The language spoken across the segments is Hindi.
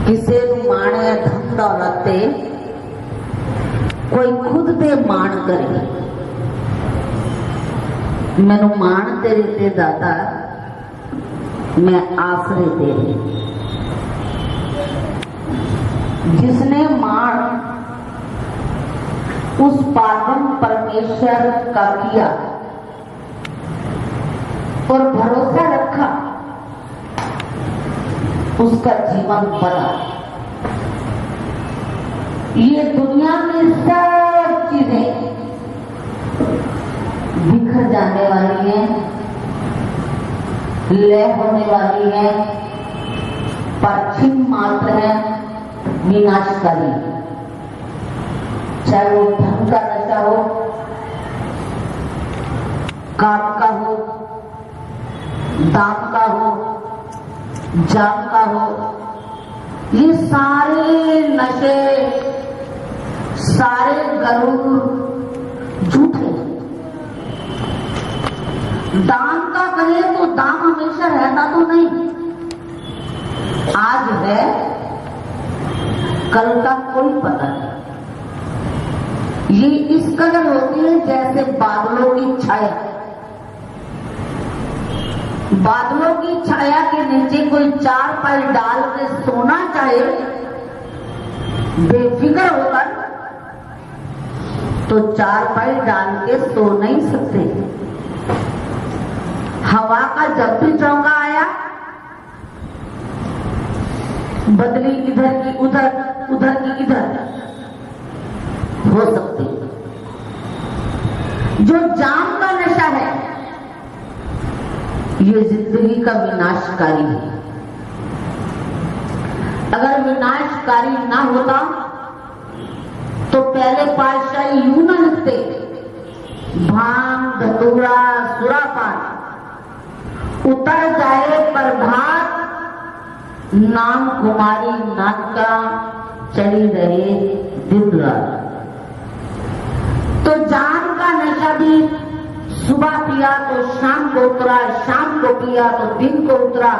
किसे माणे धन दौलत ते कोई खुद ते मान करे। मैनू मान तेरे ते दाता, मैं आसरे तेरे। जिसने मान उस पावन परमेश्वर का किया और भरोसा रखा, उसका जीवन बना। ये दुनिया में सब चीजें बिखर जाने वाली हैं, लय होने वाली हैं, पर छिन्न मात्र है, विनाशकारी। चाहे वो धन का नशा हो, काम का हो, दाम का हो, जाम का हो, ये सारे नशे, सारे गरूर झूठे। दाम का कहे तो दाम हमेशा रहता तो नहीं, आज है कल का कोई पता नहीं। ये इस कदर होती है जैसे बादलों की छाया। बादलों की छाया के नीचे कोई चार पाई डाल के सोना चाहे बेफिक्र होकर, तो चार पाई डाल के सो नहीं सकते। हवा का जब भी चौंका आया, बदली इधर की उधर, उधर की इधर हो सकती। जो जाम का नशा है, ये जिंदगी का विनाशकारी है। अगर विनाशकारी ना होता तो पहले पातशाही यूं न लिखते, भांग धतूरा सुरापान उतर जाए प्रभात, नाम कुमारी नाथ का चली रहे दिन रात। तो जान का नशा भी सुबह पिया तो शाम को उतरा, शाम को पिया तो दिन को उतरा।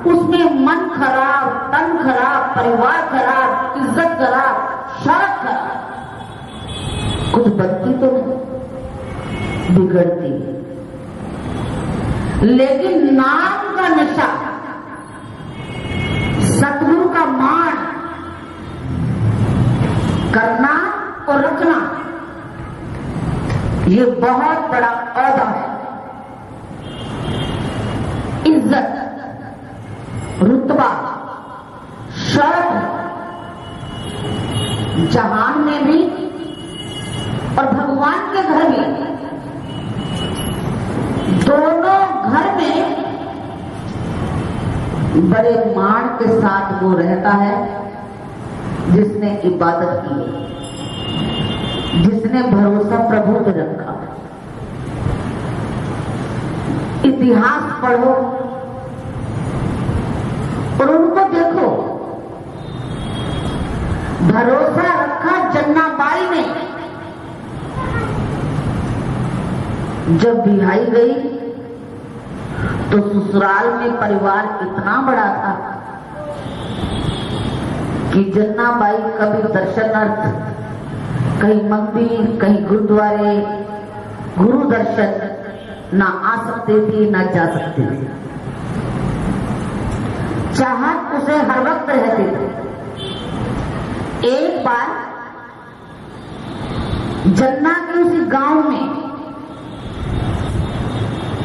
उसमें मन खराब, तन खराब, परिवार खराब, इज्जत खराब, शर्त खराब, कुछ बनती तो नहीं, बिगड़ती। लेकिन नाम का नशा, सतगुरु का मान करना और रखना, ये बहुत बड़ा औदा है। इज्जत, रुतबा, शर्फ जहान में भी और भगवान के घर में, दोनों घर में बड़े मान के साथ वो रहता है जिसने इबादत की है, जिसने भरोसा प्रभु पे रखा। इतिहास पढ़ो और उनको देखो। भरोसा रखा जन्नाबाई ने, जब बिहाई गई तो ससुराल में परिवार इतना बड़ा था कि जन्नाबाई कभी दर्शनार्थ कहीं मंदिर, कहीं गुरुद्वारे, गुरु दर्शन ना आ सकती थी, ना जा सकती थी। चाहत उसे हर वक्त रहती थी। एक बार जन्ना के उसी गांव में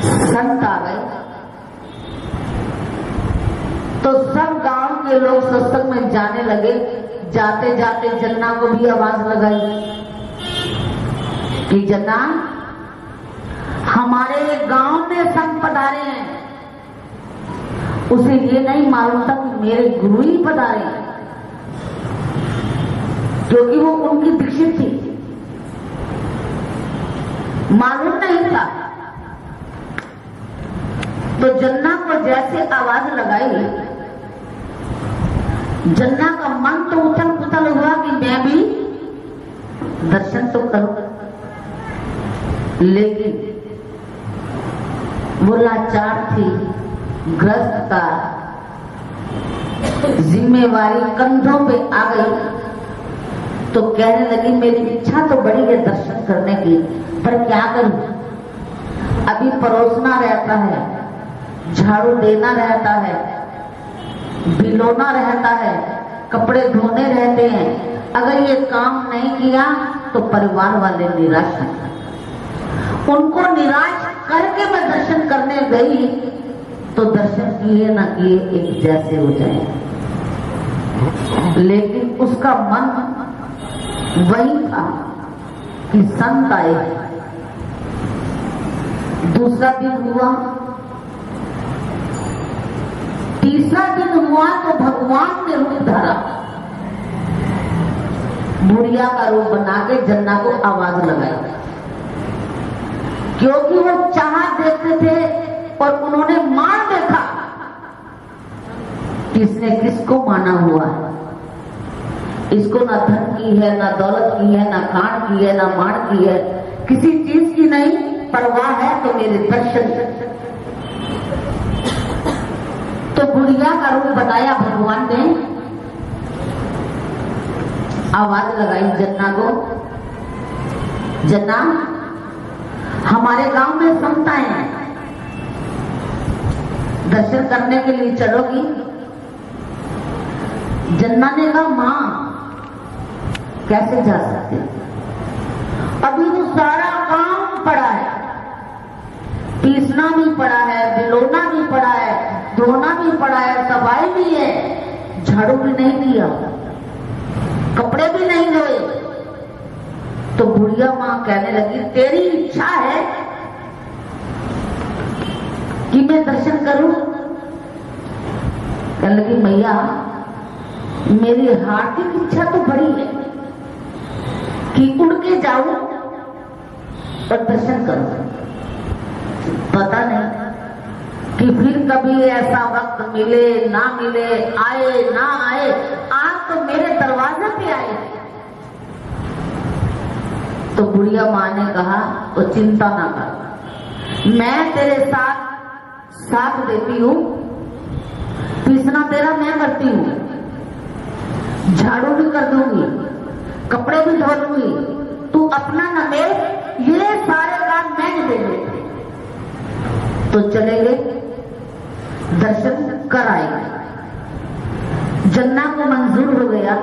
संत आ गए, तो सब गांव के लोग सत्संग में जाने लगे। जाते जाते जन्ना को भी आवाज लगाई कि जन्ना, हमारे गांव में संत पधारे हैं। उसे ये नहीं मालूम था कि मेरे गुरु ही पधारे हैं, क्योंकि वो उनकी दीक्षित थी, मालूम नहीं था। तो जन्ना को जैसे आवाज लगाई, जन्ना का मन तो उथल पुथल हुआ कि मैं भी दर्शन तो करूं, लेकिन वो लाचार थी, ग्रस्त था, जिम्मेवारी कंधों पे आ गई तो कहने लगी मेरी इच्छा तो बड़ी है दर्शन करने की, पर क्या करूं? अभी परोसना रहता है, झाड़ू देना रहता है, बिलोना रहता है, कपड़े धोने रहते हैं। अगर ये काम नहीं किया तो परिवार वाले निराश हैं। उनको निराश करके मैं दर्शन करने गई तो दर्शन किए ना किए एक जैसे हो जाए, लेकिन उसका मन वही था कि संत आए। दूसरा दिन हुआ, तीसरा दिन हुआ तो भगवान ने रूप धरा, बुढ़िया का रूप बना के जन्ना को आवाज लगाई, क्योंकि वो चाह देखते थे और उन्होंने मान देखा किसने किसको माना हुआ है। इसको ना धन की है, ना दौलत की है, ना कान की है, ना मान की है, किसी चीज की नहीं परवाह है तो मेरे दर्शन। तो बुढ़िया का रूप बताया भगवान ने, आवाज लगाई जन्ना को, जन्ना हमारे गांव में संत आए हैं, दर्शन करने के लिए चलोगी? जन्ना ने कहा मां कैसे जा सकते, अभी तो सारा काम पड़ा है, पीसना भी पड़ा है, बिलोना भी पड़ा है, धोना भी पड़ा है, सफाई भी है, झाड़ू भी नहीं दिया, कपड़े भी नहीं धोए। तो बुढ़िया मां कहने लगी तेरी इच्छा है कि मैं दर्शन करूं? कहने लगी मैया मेरी हार्दिक इच्छा तो बड़ी है कि उड़ के जाऊं और दर्शन करूं। पता नहीं कि फिर कभी ऐसा वक्त मिले ना मिले, आए ना आए, आज तो मेरे दरवाजे पे आए। तो बुढ़िया मां ने कहा तो चिंता ना कर, मैं तेरे साथ देती हूं, पीसना तेरा मैं करती हूं, झाड़ू भी कर दूंगी, कपड़े भी धो दूंगी, तू अपना न मेरे, ये सारे काम मैं दे दूंगी। तो चले गए, दर्शन कर आए। जन्ना को मंजूर हो गया।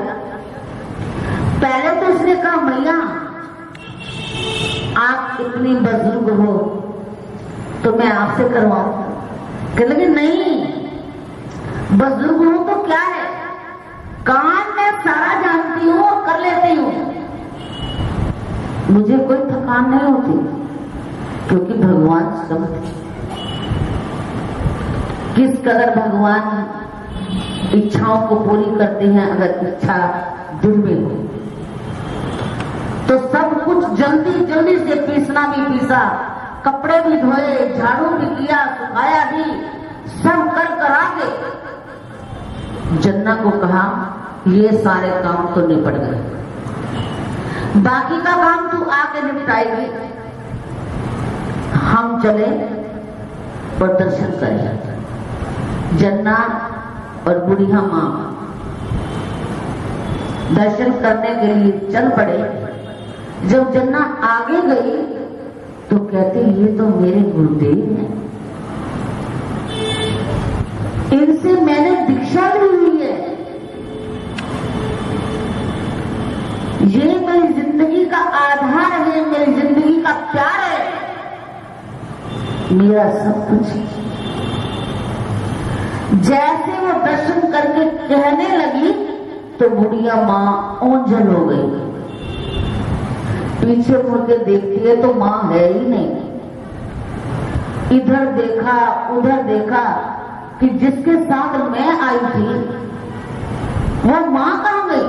पहले तो उसने कहा मैया आप इतनी बुजुर्ग हो तो मैं आपसे करवाऊं? कहने लगे नहीं, बुजुर्ग हूं तो क्या है, काम मैं सारा जानती हूं और कर लेती हूं, मुझे कोई थकान नहीं होती, क्योंकि भगवान सब किस कदर भगवान इच्छाओं को पूरी करते हैं। अगर इच्छा दिल में हो तो सब कुछ जल्दी जल्दी से, पीसना भी पीसा, कपड़े भी धोए, झाड़ू भी किया, सुखाया भी, सब कर आगे। जन्ना को कहा ये सारे काम तो निपट गए, बाकी का काम तू आके निपटाएगी, हम चले और दर्शन करें। जन्ना और बुढ़िया मां दर्शन करने के लिए चल पड़े। जब जन्ना आगे गई तो कहते ये तो मेरे गुरुदेव हैं, इनसे मैंने दीक्षा ली हुई है, ये मेरी जिंदगी का आधार है, मेरी जिंदगी का प्यार है, मेरा सब कुछ। जैसे वो दर्शन करके कहने लगी तो बुढ़िया मां ओंझल हो गई। पीछे मुड़ के देखती है तो मां है ही नहीं। इधर देखा उधर देखा कि जिसके साथ मैं आई थी वो मां कहां गई।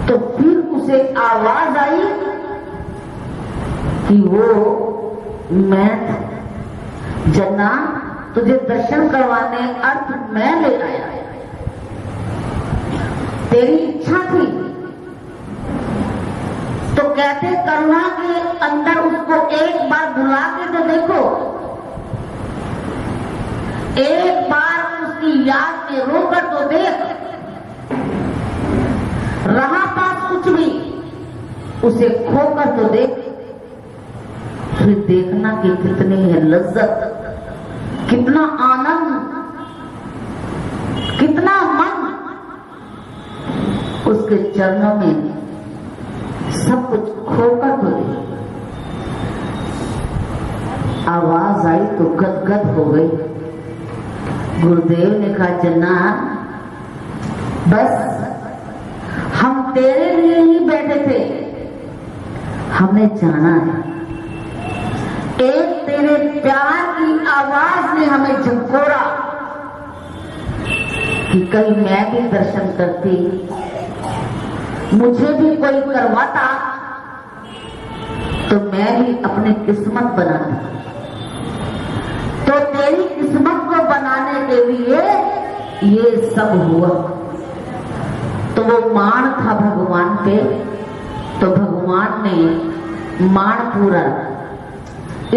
तो फिर उसे आवाज आई कि वो मैं जन्ना तुझे दर्शन करवाने अर्थ मैं ले आया, तेरी इच्छा थी। तो कहते करुणा के अंदर उसको एक बार बुला के तो देखो, एक बार की याद में रोकर तो देख, रहा पास कुछ भी उसे खोकर तो देख, फिर देखना कि कितनी है लज्जत, कितना आनंद, कितना मन उसके चरणों में सब कुछ खोकर तो देख। आवाज आई तो गदगद हो गई। गुरुदेव ने कहा जन्नत बस हम तेरे लिए ही बैठे थे, हमने जाना है। एक तेरे प्यार की आवाज ने हमें झंकोरा कि कहीं मैं भी दर्शन करती, मुझे भी कोई करवाता तो मैं भी अपनी किस्मत बनाती। तो तेरी किस्मत को बनाने के लिए ये सब हुआ। तो वो मान था भगवान पे, तो भगवान ने मान पूरा।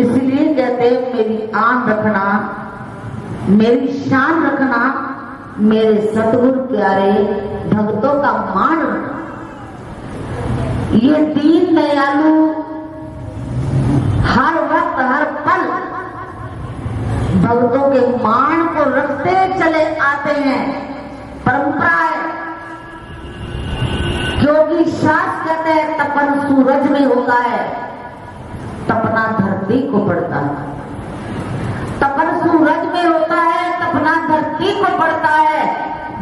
इसलिए कहते मेरी आन रखना, मेरी शान रखना, मेरे सतगुरु प्यारे भक्तों का मान रखना। ये दीन दयालु हर वक्त हर पल भक्तों के मान को रखते चले आते हैं, परंपरा है। क्योंकि शास्त्र कहते हैं तपन सूरज में होता है, तपना धरती को पड़ता है। तपन सूरज में होता है, तपना धरती को पड़ता है।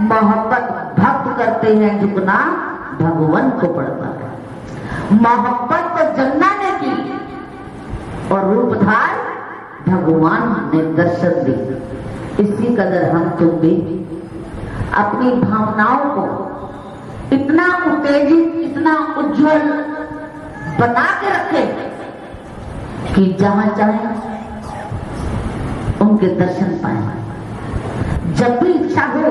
मोहब्बत भक्त करते हैं, झुकना भगवान को पड़ता है। मोहब्बत तो जन्नत ने की और रूपधार भगवान ने दर्शन दी। इसी कदर हम तुम भी अपनी भावनाओं को इतना उत्तेजित, इतना उज्जवल बना के रखे कि जहां चाहे उनके दर्शन पाए। जब भी इच्छा हो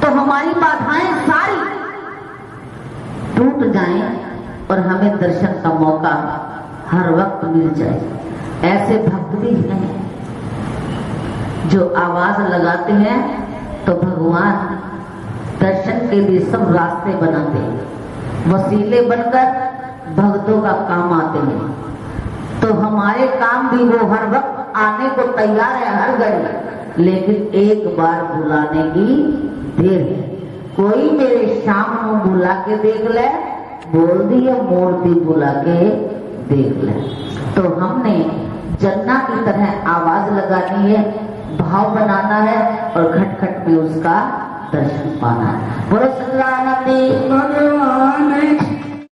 तो हमारी बाधाएं सारी टूट जाएं और हमें दर्शन का मौका हर वक्त मिल जाए। ऐसे भक्त भी हैं जो आवाज लगाते हैं तो भगवान दर्शन के लिए सब रास्ते बनाते हैं, वसीले बनकर भक्तों का काम आते हैं। तो हमारे काम भी वो हर वक्त आने को तैयार है हर घड़ी, लेकिन एक बार बुलाने की देर है। कोई मेरे सामने बुला के देख ले, बोल दिया मूर्ति बुला के देख ले। तो हमने जन्ना की तरह आवाज लगानी है, भाव बनाना है और घट घट में उसका दर्शन पाना है। बोलो सल्लल्लाहु अलैहि